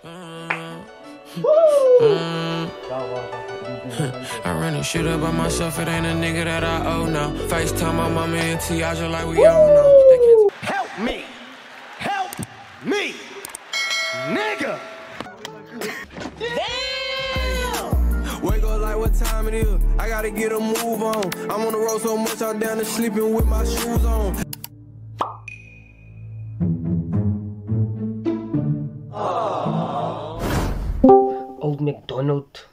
I run this shit up by myself, it ain't a nigga that I owe now. FaceTime my mama and Tiaja like we own now. Help me! Help me! Nigga! Damn! Wake up like what time it is, I gotta get a move on. I'm on the road so much, I'm down to sleeping with my shoes on. Old McDonald.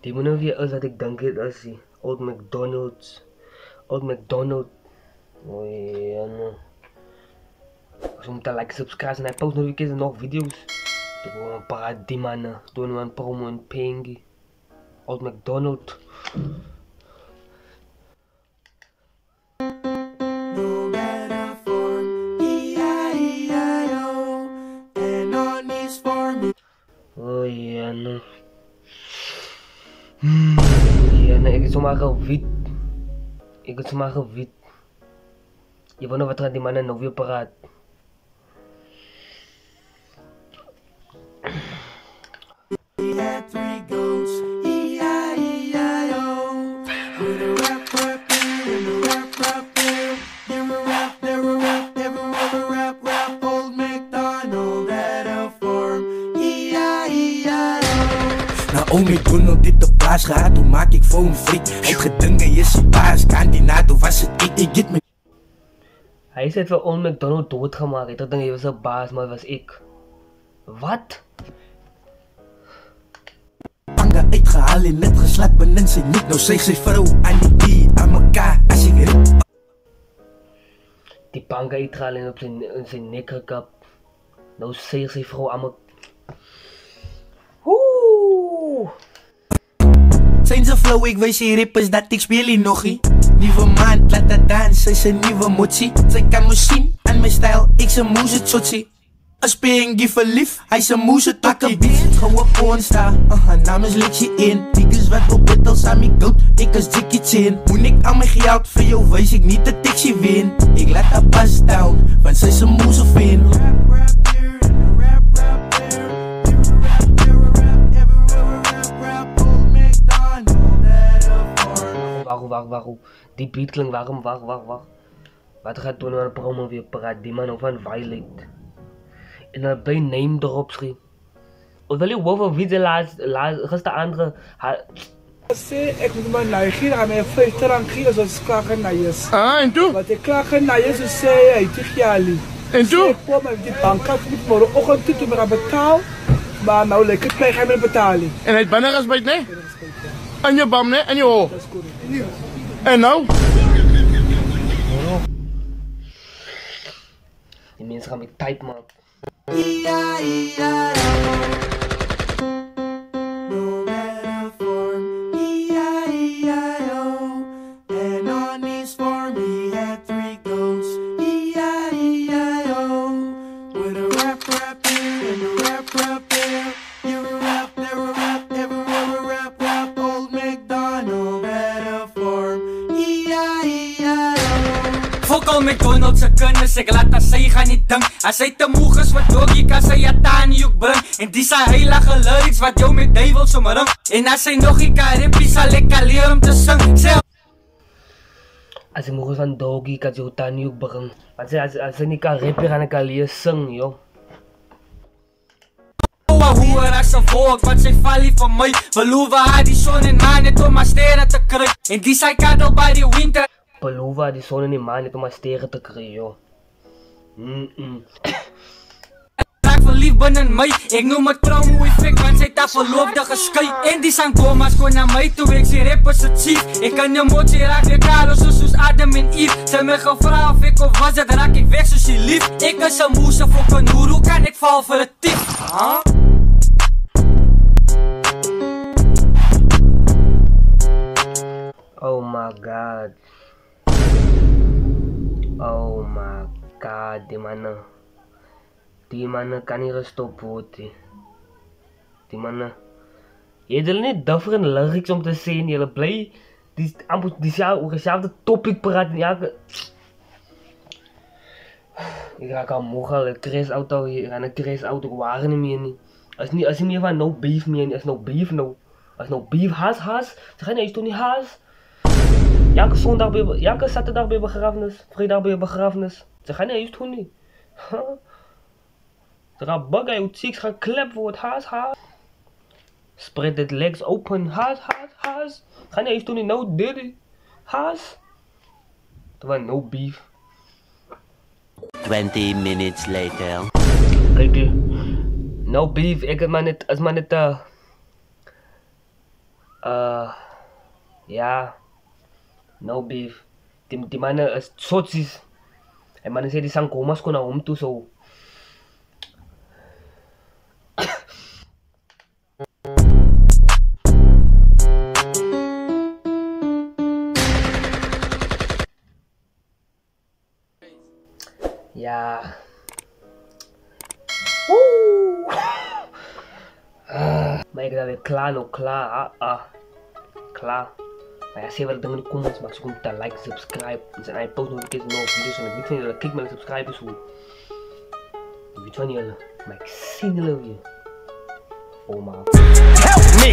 Die moet nou weer is wat ek dink het is die Old McDonald's. Old McDonald. Oei, ja no. As om te like, subscribe en hy post nou weer keer nog video's. Toe gewoon een paar die mannen. Doen we een promo en pengie. Old McDonald. Oh ja no. Ja no, ek het sommer gewit. Ek het sommer gewit. Jy wonder wat gaan die mannen nou weer praat. We had 3 goats, E-I-E-I-O. With a rap and a rap. There a rap, everywhere a rap. Old MacDonald had a farm, E-I-E-I-O. Na oom McDonald dit op plaats gehad, hoe maak ik voor een friek? Hij het gedinge is die baas, kandidaat, hoe was het ik get me. Hij is vir Old McDonald doodgemaak. Ek dink hy was 'n baas, maar was ek. Wat? Panga uitgehaal en net geslap binne sy nek. Nou sê sy vrou aan die aan mekaar as ek rip. Die panga uitgehaal en op sy nek gekap. Nou sê sy vrou aan mekaar. Zijn ze flow, ik weet je rippers dat ik speel hier nog nie. Nieuwe maand, laat dat dans, sy is een nieuwe motsie. Sy kan me zien aan mijn stijl, ik zijn moes het zotsie. Als pengie verliefd, hij zijn moes het tokkie. Beat, gauwe pornstar, naam is Lexie in. Dikkes wat op het als aan my goat, ik als Jackie Chan. Moet ik aan mijn geld voor jou, wees ik niet dat ik ze win. Ik laat haar pas down, want sy is een moes of in. Wacht. Die beat klinkt waarom, wacht. Wat gaat doen aan de promo weer praat? Die man van Violet. En dan bij name erop schreef. Of wil je wel wie de laatste andere... Ik moet maar neigen aan mijn 50 rand geven zoals ik klaar gaan neigen. Ah, en toen? Want ik klaar gaan neigen, zo zei hij, tegen jali. En toen? Ik kwam met die bank, ik moet morgenochtend toe me gaan betalen. Maar nou lekker krijg hij me betalen. En het bijna gespeeld, nee? En je bam, nee? En je hoofd? Dat is correct. En nou? Die mensen gaan met type man. No matter form, E-I-E-I-O. And on his farm he had 3 goats, E-I-E-I-O. With a rap here and a rap there. You're a rap, there a rap, everywhere a rap. Old MacDonald had a farm, E-I-E-I-O. Fok al McDonald's se kinders, ek laat as sy gaan nie dink. As hy te moeg is wat doggie kan sy Atani ook bring. En die sy heilige lyrics wat jou met duivels omring. En as hy nog nie kan rippie, sal ek kan leer om te sing. As hy moeg is van doggie kan sy Atani ook bring. Want as hy nie kan rippie, gaan ek kan leer sing, joh. Hoe as 'n volk wat sy val nie vir my. Beloof haar die son en maan net om haar sterre te kry. En die sy cuddle by die winter. Beloof haar die son en die maan net om haar sterre te kry, joh. Raak verlief binne my. Ek noem het promo effek want sy het haar verloofde geskei. En die sangomas kon na my toe, ek sê rappers het chief. Ek kan jou motie raak weer Carlos soos Adam en Eve. Sy my gevra of ek of was het, raak ek weg soos die lief. Ek is 'n moese fokke noer, hoe kan ek val vir 'n tief? Oh my god. Oh my god, die mannen kan nie gestop word nie. Die mannen, jy het hulle nie different lyrics om te sê en julle bly dieselfde topic praat en elke... Ik raak al moe al, ik race auto hier en ik race auto, ik wagen niet meer niet. Als niet meer van no beef meer niet, als no beef no. Als no beef, haas. Ze gaan eens toen niet haas. Elke zaterdag bij begrafenis, vrijdag bij begrafenis. Ze gaan eens toen niet. Ze gaan buggen, je cheeks gaan klep voor het haas. Spread the legs open, haas. Ga eens toen niet, no diddy. Haas. Dat was no beef. 20 minutes later. Kijk, no beef, ik het maar net, ja, no beef. Die mannen is sotsies. En mannen zeggen die zijn komas kon naar om toe zo. Ja. Maar ik ben weer klaar. Klaar. Maar ja, zie wat ik dan in de comments, maar ze komt te like, subscribe. En zijn eigen post notifications nog video's en ik weet van jullie, kijk maar de subscribers hoe. Ik weet van jullie, maar ik zie jullie weer. Oh man. Help me!